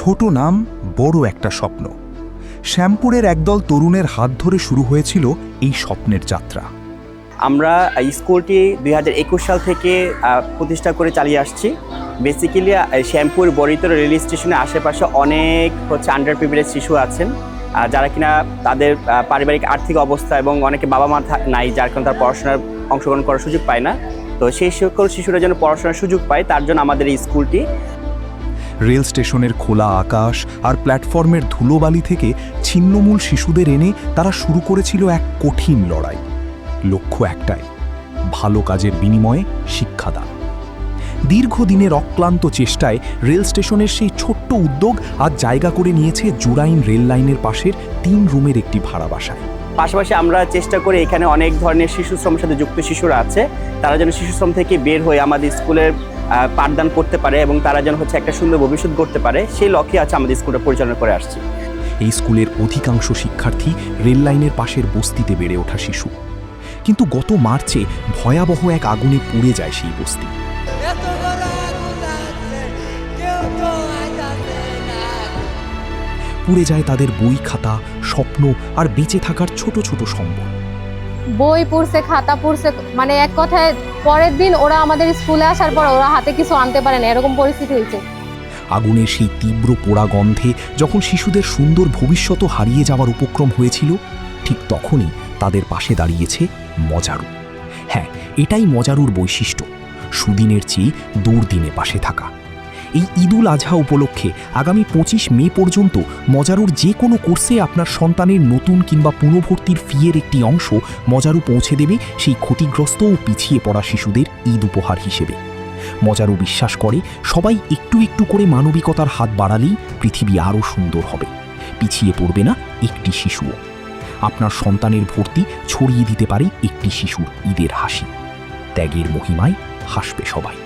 ছোট নাম, বড় একটা স্বপ্ন। শ্যামপুরের একদল তরুণের হাত ধরে শুরু হয়েছিল এই স্বপ্নের যাত্রা। আমরা স্কুলটি 2021 সাল থেকে প্রতিষ্ঠা করে চালিয়ে আসছি। বেসিক্যালি শ্যামপুর বড়িতর রেল স্টেশনের আশেপাশে অনেক আন্ডার প্রিভিলেজ শিশু আছেন, যারা কিনা তাদের পারিবারিক আর্থিক অবস্থা এবং অনেকে বাবা মা নাই, যার কারণে তারা পড়াশোনার অংশগ্রহণ করার সুযোগ পায় না। তো সেই সকল শিশুরা যেন পড়াশোনার সুযোগ পায়, তার জন্য আমাদের এই স্কুলটি। রেল স্টেশনের খোলা আকাশ আর প্ল্যাটফর্মের ধুলোবালি থেকে ছিন্নমূল শিশুদের এনে তারা শুরু করেছিল এক কঠিন লড়াই। লক্ষ্য একটাই, ভালো কাজের বিনিময়ে শিক্ষাদান। দীর্ঘদিনের অক্লান্ত চেষ্টায় রেল স্টেশনের সেই ছোট্ট উদ্যোগ আজ জায়গা করে নিয়েছে জুরাইন রেল লাইনের পাশের 3 রুমের একটি ভাড়া বাসায়। পাশাপাশি আমরা চেষ্টা করি এখানে অনেক ধরনের শিশু শ্রমের সাথে যুক্ত শিশুরা আছে, তারা যেন শিশু শ্রম থেকে বের হয়ে আমাদের স্কুলের পাঠদান করতে পারে এবং তারা যেন একটা সুন্দর ভবিষ্যৎ গড়তে পারে, সেই লক্ষ্যে আছে আমাদের স্কুলটা পরিচালনা করে আসছি। এই স্কুলের অধিকাংশ শিক্ষার্থী রেল লাইনের পাশের বস্তিতে বেড়ে ওঠা শিশু। কিন্তু গত মার্চে ভয়াবহ এক আগুনে পুড়ে যায় সেই বস্তি। পুড়ে যায় তাদের বই, খাতা, স্বপ্ন আর বেঁচে থাকার ছোট ছোট সম্বল। বই পুড়ছে, খাতা পুড়ছে, মানে এক কথায় পরের দিন ওরা আমাদের স্কুলে আসার পর ওরা হাতে কিছু আনতে পারে না, এরকম পরিস্থিতি হয়েছে। আগুনের সেই তীব্র পোড়া গন্ধে যখন শিশুদের সুন্দর ভবিষ্যৎ হারিয়ে যাওয়ার উপক্রম হয়েছিল, ঠিক তখনই তাদের পাশে দাঁড়িয়েছে মজারু। হ্যাঁ, এটাই মজারুর বৈশিষ্ট্য, সুদিনের চেয়ে দুর্দিনে পাশে থাকা। এই ঈদুল আজহা উপলক্ষে আগামী 25 মে পর্যন্ত মজারুর যে কোনো কোর্সে আপনার সন্তানের নতুন কিংবা পুনর্ভর্তির ফিয়ের একটি অংশ মজারু পৌঁছে দেবে সেই ক্ষতিগ্রস্ত ও পিছিয়ে পড়া শিশুদের ঈদ উপহার হিসেবে। মজারু বিশ্বাস করে সবাই একটু একটু করে মানবিকতার হাত বাড়ালেই পৃথিবী আরও সুন্দর হবে। পিছিয়ে পড়বে না একটি শিশুও। আপনার সন্তানের ভর্তি ছড়িয়ে দিতে পারে একটি শিশুর ঈদের হাসি। ত্যাগের মহিমায় হাসবে সবাই।